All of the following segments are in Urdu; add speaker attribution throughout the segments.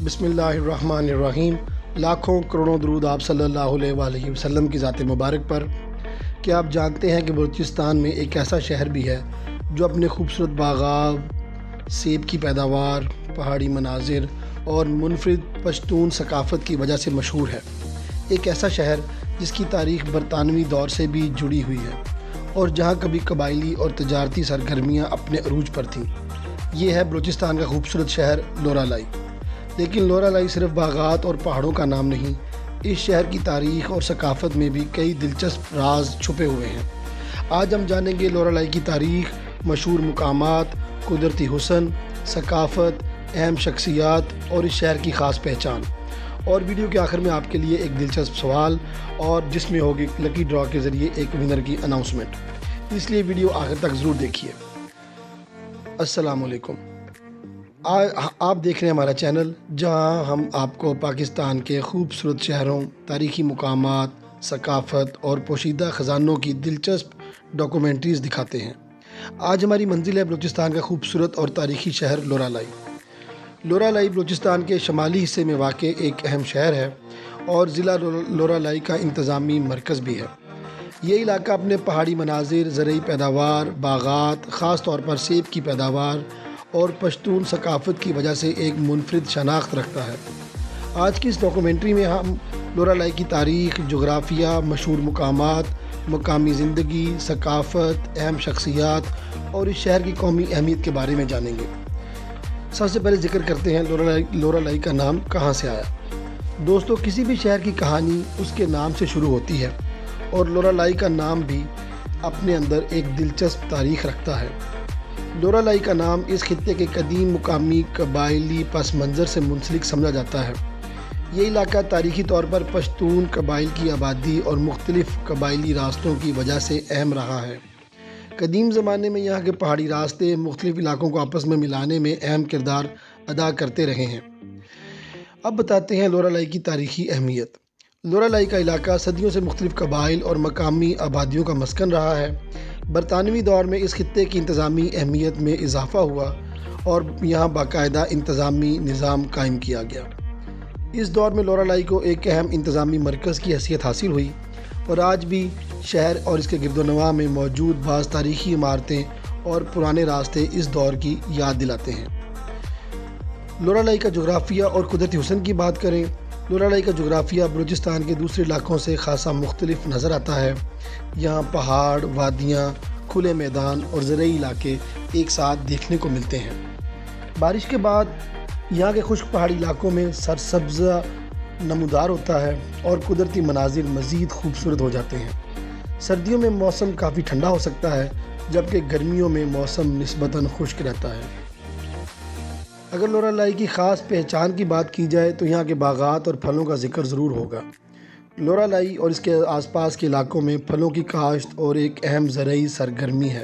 Speaker 1: بسم اللہ الرحمن الرحیم۔ لاکھوں کروڑوں درود آپ صلی اللہ علیہ وآلہ وسلم کی ذات مبارک پر۔ کیا آپ جانتے ہیں کہ بلوچستان میں ایک ایسا شہر بھی ہے جو اپنے خوبصورت باغات، سیب کی پیداوار، پہاڑی مناظر اور منفرد پشتون ثقافت کی وجہ سے مشہور ہے۔ ایک ایسا شہر جس کی تاریخ برطانوی دور سے بھی جڑی ہوئی ہے اور جہاں کبھی قبائلی اور تجارتی سرگرمیاں اپنے عروج پر تھیں۔ یہ ہے بلوچستان کا خوبصورت شہر لورالائی۔ لیکن لورالائی صرف باغات اور پہاڑوں کا نام نہیں، اس شہر کی تاریخ اور ثقافت میں بھی کئی دلچسپ راز چھپے ہوئے ہیں۔ آج ہم جانیں گے لورالائی کی تاریخ، مشہور مقامات، قدرتی حسن، ثقافت، اہم شخصیات اور اس شہر کی خاص پہچان۔ اور ویڈیو کے آخر میں آپ کے لیے ایک دلچسپ سوال اور جس میں ہوگی لکی ڈرا کے ذریعے ایک ونر کی اناؤنسمنٹ، اس لیے ویڈیو آخر تک ضرور دیکھیے۔ السلام علیکم، آپ دیکھ رہے ہیں ہمارا چینل جہاں ہم آپ کو پاکستان کے خوبصورت شہروں، تاریخی مقامات، ثقافت اور پوشیدہ خزانوں کی دلچسپ ڈاکومنٹریز دکھاتے ہیں۔ آج ہماری منزل ہے بلوچستان کا خوبصورت اور تاریخی شہر لورالائی۔ لورالائی بلوچستان کے شمالی حصے میں واقع ایک اہم شہر ہے اور ضلع لورالائی کا انتظامی مرکز بھی ہے۔ یہ علاقہ اپنے پہاڑی مناظر، زرعی پیداوار، باغات، خاص طور پر سیب کی پیداوار اور پشتون ثقافت کی وجہ سے ایک منفرد شناخت رکھتا ہے۔ آج کی اس ڈاکومنٹری میں ہم لورالائی کی تاریخ، جغرافیہ، مشہور مقامات، مقامی زندگی، ثقافت، اہم شخصیات اور اس شہر کی قومی اہمیت کے بارے میں جانیں گے۔ سب سے پہلے ذکر کرتے ہیں لورالائی کا نام کہاں سے آیا۔ دوستو، کسی بھی شہر کی کہانی اس کے نام سے شروع ہوتی ہے اور لورالائی کا نام بھی اپنے اندر ایک دلچسپ تاریخ رکھتا ہے۔ لورالائی کا نام اس خطے کے قدیم مقامی قبائلی پس منظر سے منسلک سمجھا جاتا ہے۔ یہ علاقہ تاریخی طور پر پشتون قبائل کی آبادی اور مختلف قبائلی راستوں کی وجہ سے اہم رہا ہے۔ قدیم زمانے میں یہاں کے پہاڑی راستے مختلف علاقوں کو آپس میں ملانے میں اہم کردار ادا کرتے رہے ہیں۔ اب بتاتے ہیں لورالائی کی تاریخی اہمیت۔ لورالائی کا علاقہ صدیوں سے مختلف قبائل اور مقامی آبادیوں کا مسکن رہا ہے۔ برطانوی دور میں اس خطے کی انتظامی اہمیت میں اضافہ ہوا اور یہاں باقاعدہ انتظامی نظام قائم کیا گیا۔ اس دور میں لورالائی کو ایک اہم انتظامی مرکز کی حیثیت حاصل ہوئی اور آج بھی شہر اور اس کے گرد و نواح میں موجود بعض تاریخی عمارتیں اور پرانے راستے اس دور کی یاد دلاتے ہیں۔ لورالائی کا جغرافیہ اور قدرتی حسن کی بات کریں۔ لورالائی کا جغرافیہ بلوچستان کے دوسرے علاقوں سے خاصا مختلف نظر آتا ہے۔ یہاں پہاڑ، وادیاں، کھلے میدان اور زرعی علاقے ایک ساتھ دیکھنے کو ملتے ہیں۔ بارش کے بعد یہاں کے خشک پہاڑی علاقوں میں سرسبزہ نمودار ہوتا ہے اور قدرتی مناظر مزید خوبصورت ہو جاتے ہیں۔ سردیوں میں موسم کافی ٹھنڈا ہو سکتا ہے جبکہ گرمیوں میں موسم نسبتاً خشک رہتا ہے۔ اگر لورالائی کی خاص پہچان کی بات کی جائے تو یہاں کے باغات اور پھلوں کا ذکر ضرور ہوگا۔ لورالائی اور اس کے آس پاس کے علاقوں میں پھلوں کی کاشت اور ایک اہم زرعی سرگرمی ہے۔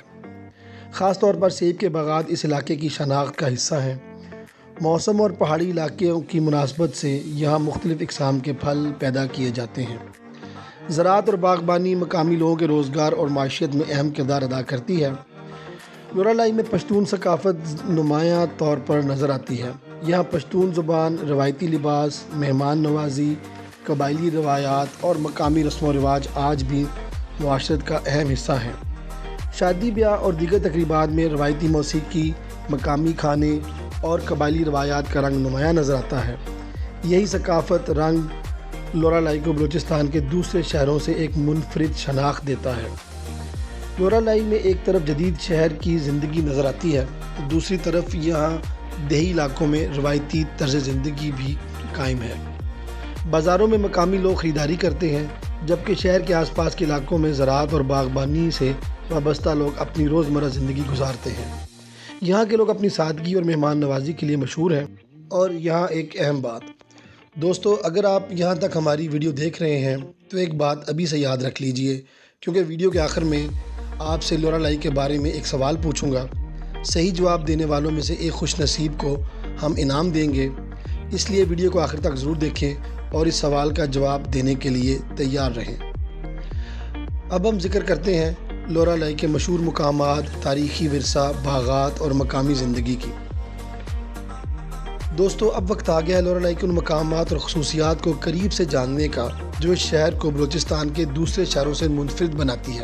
Speaker 1: خاص طور پر سیب کے باغات اس علاقے کی شناخت کا حصہ ہیں۔ موسم اور پہاڑی علاقوں کی مناسبت سے یہاں مختلف اقسام کے پھل پیدا کیے جاتے ہیں۔ زراعت اور باغبانی مقامی لوگوں کے روزگار اور معیشت میں اہم کردار ادا کرتی ہے۔ لورالائی میں پشتون ثقافت نمایاں طور پر نظر آتی ہے۔ یہاں پشتون زبان، روایتی لباس، مہمان نوازی، قبائلی روایات اور مقامی رسم و رواج آج بھی معاشرت کا اہم حصہ ہیں۔ شادی بیاہ اور دیگر تقریبات میں روایتی موسیقی، مقامی کھانے اور قبائلی روایات کا رنگ نمایاں نظر آتا ہے۔ یہی ثقافت رنگ لورالائی کو بلوچستان کے دوسرے شہروں سے ایک منفرد شناخت دیتا ہے۔ لورالائی میں ایک طرف جدید شہر کی زندگی نظر آتی ہے، دوسری طرف یہاں دیہی علاقوں میں روایتی طرز زندگی بھی قائم ہے۔ بازاروں میں مقامی لوگ خریداری کرتے ہیں جبکہ شہر کے آس پاس کے علاقوں میں زراعت اور باغبانی سے وابستہ لوگ اپنی روزمرہ زندگی گزارتے ہیں۔ یہاں کے لوگ اپنی سادگی اور مہمان نوازی کے لیے مشہور ہیں۔ اور یہاں ایک اہم بات دوستو، اگر آپ یہاں تک ہماری ویڈیو دیکھ رہے ہیں تو ایک بات ابھی سے یاد رکھ لیجئے، کیونکہ ویڈیو کے آخر میں آپ سے لورالائی کے بارے میں ایک سوال پوچھوں گا۔ صحیح جواب دینے والوں میں سے ایک خوش نصیب کو ہم انعام دیں گے، اس لیے ویڈیو کو آخر تک ضرور دیکھیں اور اس سوال کا جواب دینے کے لیے تیار رہیں۔ اب ہم ذکر کرتے ہیں لورالائی کے مشہور مقامات، تاریخی ورثہ، باغات اور مقامی زندگی کی۔ دوستو اب وقت آ گیا ہے لورا لائی کے ان مقامات اور خصوصیات کو قریب سے جاننے کا جو اس شہر کو بلوچستان کے دوسرے شہروں سے منفرد بناتی ہے۔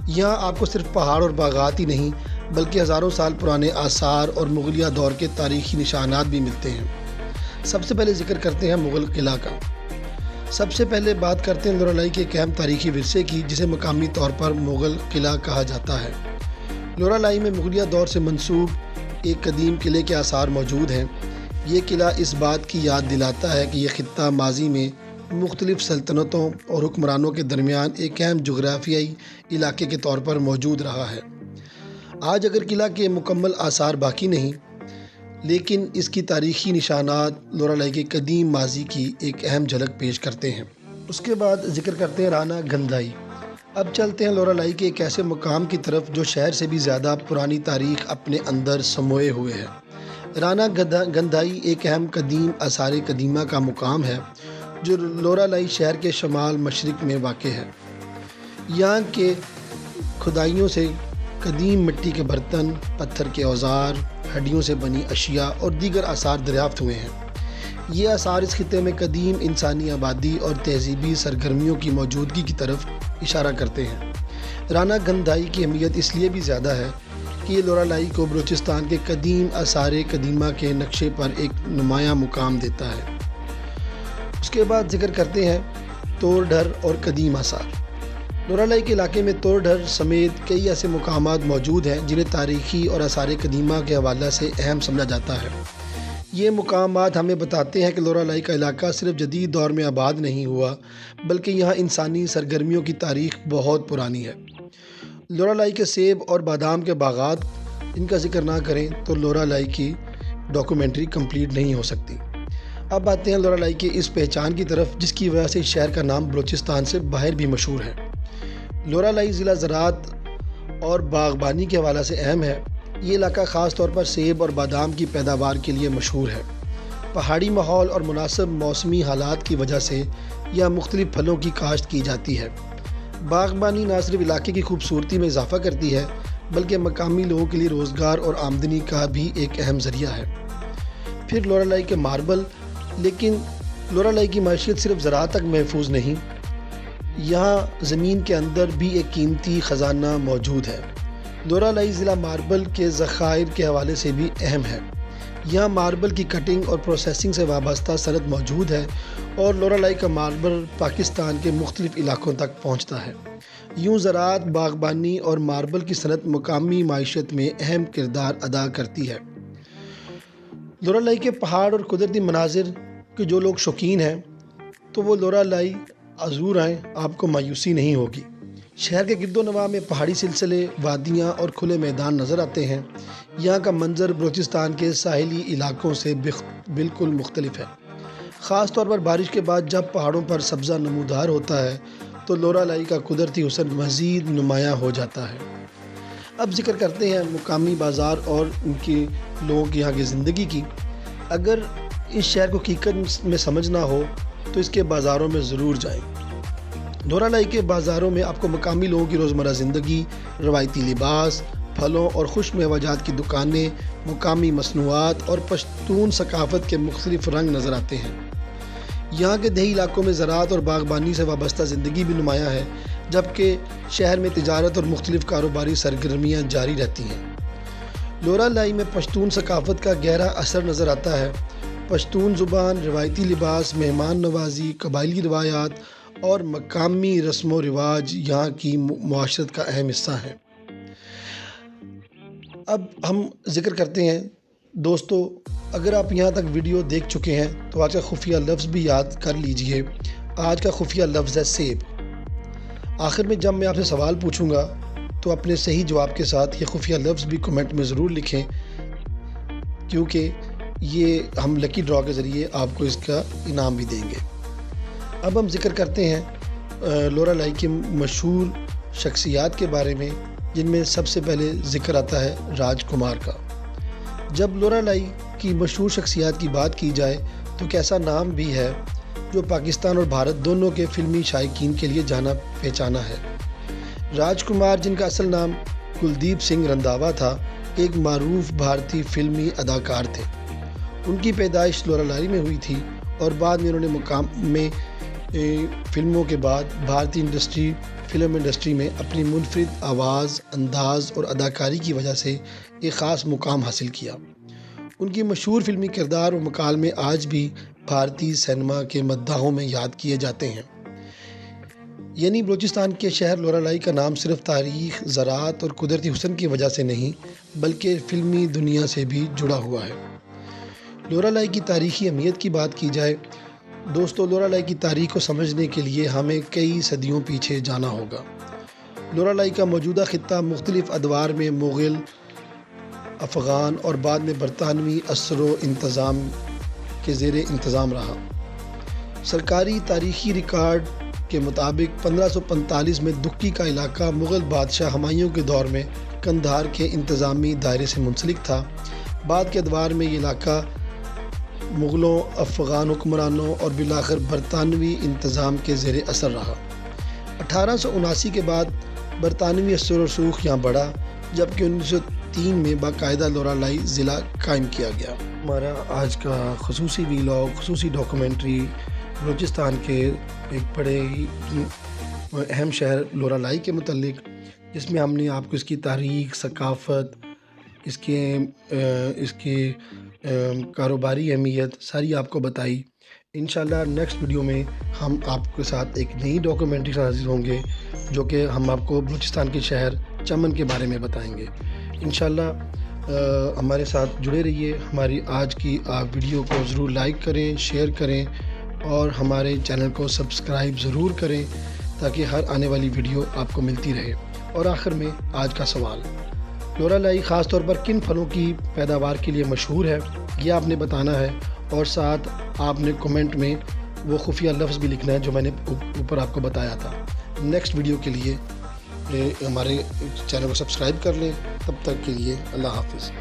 Speaker 1: یہاں آپ کو صرف پہاڑ اور باغات ہی نہیں بلکہ ہزاروں سال پرانے آثار اور مغلیہ دور کے تاریخی نشانات بھی ملتے ہیں۔ سب سے پہلے ذکر کرتے ہیں مغل قلعہ کا۔ سب سے پہلے بات کرتے ہیں لورا لائی کے ایک اہم تاریخی ورثے کی جسے مقامی طور پر مغل قلعہ کہا جاتا ہے۔ لورا لائی میں مغلیہ دور سے منسوب ایک قدیم قلعے کے آثار موجود ہیں۔ یہ قلعہ اس بات کی یاد دلاتا ہے کہ یہ خطہ ماضی میں مختلف سلطنتوں اور حکمرانوں کے درمیان ایک اہم جغرافیائی علاقے کے طور پر موجود رہا ہے۔ آج اگر قلعہ کے مکمل آثار باقی نہیں لیکن اس کی تاریخی نشانات لورا لائی کے قدیم ماضی کی ایک اہم جھلک پیش کرتے ہیں۔ اس کے بعد ذکر کرتے ہیں رانا گندھائی۔ اب چلتے ہیں لورا لائی کے ایک ایسے مقام کی طرف جو شہر سے بھی زیادہ پرانی تاریخ اپنے اندر سموئے ہوئے ہے۔ رانا گندھائی ایک اہم قدیم آثار قدیمہ کا مقام ہے جو لورا لائی شہر کے شمال مشرق میں واقع ہے۔ یہاں کے کھدائیوں سے قدیم مٹی کے برتن، پتھر کے اوزار، ہڈیوں سے بنی اشیاء اور دیگر آثار دریافت ہوئے ہیں۔ یہ آثار اس خطے میں قدیم انسانی آبادی اور تہذیبی سرگرمیوں کی موجودگی کی طرف اشارہ کرتے ہیں۔ رانا گندھائی کی اہمیت اس لیے بھی زیادہ ہے کہ یہ لورا لائی کو بلوچستان کے قدیم آثار قدیمہ کے نقشے پر ایک نمایاں مقام دیتا ہے۔ اس کے بعد ذکر کرتے ہیں توڑ ڈھر اور قدیم آثار۔ لورا لائی کے علاقے میں توڑ ڈھر سمیت کئی ایسے مقامات موجود ہیں جنہیں تاریخی اور آثار قدیمہ کے حوالے سے اہم سمجھا جاتا ہے۔ یہ مقامات ہمیں بتاتے ہیں کہ لورا لائی کا علاقہ صرف جدید دور میں آباد نہیں ہوا بلکہ یہاں انسانی سرگرمیوں کی تاریخ بہت پرانی ہے۔ لورا لائی کے سیب اور بادام کے باغات، ان کا ذکر نہ کریں تو لورا لائی کی ڈاکومنٹری کمپلیٹ نہیں ہو سکتی۔ اب آتے ہیں لورا لائی کے اس پہچان کی طرف جس کی وجہ سے اس شہر کا نام بلوچستان سے باہر بھی مشہور ہے۔ لورا لائی ضلع زراعت اور باغبانی کے حوالے سے اہم ہے۔ یہ علاقہ خاص طور پر سیب اور بادام کی پیداوار کے لیے مشہور ہے۔ پہاڑی ماحول اور مناسب موسمی حالات کی وجہ سے یہاں مختلف پھلوں کی کاشت کی جاتی ہے۔ باغبانی نہ صرف علاقے کی خوبصورتی میں اضافہ کرتی ہے بلکہ مقامی لوگوں کے لیے روزگار اور آمدنی کا بھی ایک اہم ذریعہ ہے۔ پھر لورا لائی کے ماربل، لیکن لورا لائی کی معیشت صرف زراعت تک محفوظ نہیں، یہاں زمین کے اندر بھی ایک قیمتی خزانہ موجود ہے۔ لورا لائی ضلع ماربل کے ذخائر کے حوالے سے بھی اہم ہے۔ یہاں ماربل کی کٹنگ اور پروسیسنگ سے وابستہ صنعت موجود ہے اور لورا لائی کا ماربل پاکستان کے مختلف علاقوں تک پہنچتا ہے۔ یوں زراعت، باغبانی اور ماربل کی صنعت مقامی معیشت میں اہم کردار ادا کرتی ہے۔ لورا لائی کے پہاڑ اور قدرتی مناظر کے جو لوگ شوقین ہیں تو وہ لورا لائی ضرور آئیں، آپ کو مایوسی نہیں ہوگی۔ شہر کے گرد و نواح میں پہاڑی سلسلے، وادیاں اور کھلے میدان نظر آتے ہیں۔ یہاں کا منظر بلوچستان کے ساحلی علاقوں سے بالکل مختلف ہے۔ خاص طور پر بارش کے بعد جب پہاڑوں پر سبزہ نمودار ہوتا ہے تو لورا لائی کا قدرتی حسن مزید نمایاں ہو جاتا ہے۔ اب ذکر کرتے ہیں مقامی بازار اور ان کے لوگوں کی یہاں کی زندگی کی۔ اگر اس شہر کو حقیقت میں سمجھنا ہو تو اس کے بازاروں میں ضرور جائیں۔ لورا لائی کے بازاروں میں آپ کو مقامی لوگوں کی روزمرہ زندگی، روایتی لباس، پھلوں اور خشک میوجات کی دکانیں، مقامی مصنوعات اور پشتون ثقافت کے مختلف رنگ نظر آتے ہیں۔ یہاں کے دیہی علاقوں میں زراعت اور باغبانی سے وابستہ زندگی بھی نمایاں ہے جبکہ شہر میں تجارت اور مختلف کاروباری سرگرمیاں جاری رہتی ہیں۔ لورا لائی میں پشتون ثقافت کا گہرا اثر نظر آتا ہے۔ پشتون زبان، روایتی لباس، مہمان نوازی، قبائلی روایات اور مقامی رسم و رواج یہاں کی معاشرت کا اہم حصہ ہیں۔ اب ہم ذکر کرتے ہیں دوستو، اگر آپ یہاں تک ویڈیو دیکھ چکے ہیں تو آج کا خفیہ لفظ بھی یاد کر لیجئے۔ آج کا خفیہ لفظ ہے سیب۔ آخر میں جب میں آپ سے سوال پوچھوں گا تو اپنے صحیح جواب کے ساتھ یہ خفیہ لفظ بھی کمنٹ میں ضرور لکھیں کیونکہ یہ ہم لکی ڈرا کے ذریعے آپ کو اس کا انعام بھی دیں گے۔ اب ہم ذکر کرتے ہیں لورا لائی کے مشہور شخصیات کے بارے میں جن میں سب سے پہلے ذکر آتا ہے راج کمار کا۔ جب لورا لائی کی مشہور شخصیات کی بات کی جائے تو ایک ایسا نام بھی ہے جو پاکستان اور بھارت دونوں کے فلمی شائقین کے لیے جانا پہچانا ہے۔ راج کمار، جن کا اصل نام کلدیپ سنگھ رنداوا تھا، ایک معروف بھارتی فلمی اداکار تھے۔ ان کی پیدائش لورالائی میں ہوئی تھی اور بعد میں انہوں نے مقام میں فلموں کے بعد بھارتی فلم انڈسٹری میں اپنی منفرد آواز، انداز اور اداکاری کی وجہ سے ایک خاص مقام حاصل کیا۔ ان کی مشہور فلمی کردار و مکالمے آج بھی بھارتی سینما کے مداحوں میں یاد کیے جاتے ہیں۔ یعنی بلوچستان کے شہر لورالائی کا نام صرف تاریخ، زراعت اور قدرتی حسن کی وجہ سے نہیں بلکہ فلمی دنیا سے بھی جڑا ہوا ہے۔ لورالائی کی تاریخی اہمیت کی بات کی جائے دوستو، لورالائی کی تاریخ کو سمجھنے کے لیے ہمیں کئی صدیوں پیچھے جانا ہوگا۔ لورالائی کا موجودہ خطہ مختلف ادوار میں مغل، افغان اور بعد میں برطانوی اثر و انتظام کے زیر انتظام رہا۔ سرکاری تاریخی ریکارڈ کے مطابق 1545 میں دکی کا علاقہ مغل بادشاہ ہمایوں کے دور میں قندھار کے انتظامی دائرے سے منسلک تھا۔ بعد کے ادوار میں یہ علاقہ مغلوں، افغان حکمرانوں اور بالآخر برطانوی انتظام کے زیر اثر رہا۔ 1879 کے بعد برطانوی اثر و رسوخ یہاں بڑھا، جبکہ 1903 میں باقاعدہ لورالائی ضلع قائم کیا گیا۔ ہمارا آج کا خصوصی ویلاگ، خصوصی ڈاکومنٹری بلوچستان کے ایک بڑے ہی اہم شہر لورالائی کے متعلق، جس میں ہم نے آپ کو اس کی تاریخ، ثقافت، اس کی کاروباری اہمیت ساری آپ کو بتائی۔ انشاءاللہ نیکسٹ ویڈیو میں ہم آپ کے ساتھ ایک نئی ڈاکومنٹری سے حاضر ہوں گے، جو کہ ہم آپ کو بلوچستان کے شہر چمن کے بارے میں بتائیں گے۔ انشاءاللہ ہمارے ساتھ جڑے رہیے۔ ہماری آج کی ویڈیو کو ضرور لائک کریں، شیئر کریں اور ہمارے چینل کو سبسکرائب ضرور کریں تاکہ ہر آنے والی ویڈیو آپ کو ملتی رہے۔ اور آخر میں آج کا سوال، لورالائی خاص طور پر کن پھلوں کی پیداوار کے لیے مشہور ہے، یہ آپ نے بتانا ہے، اور ساتھ آپ نے کمنٹ میں وہ خفیہ لفظ بھی لکھنا ہے جو میں نے اوپر آپ کو بتایا تھا۔ نیکسٹ ویڈیو کے لیے ہمارے چینل کو سبسکرائب کر لیں۔ تب تک کے لیے اللہ حافظ۔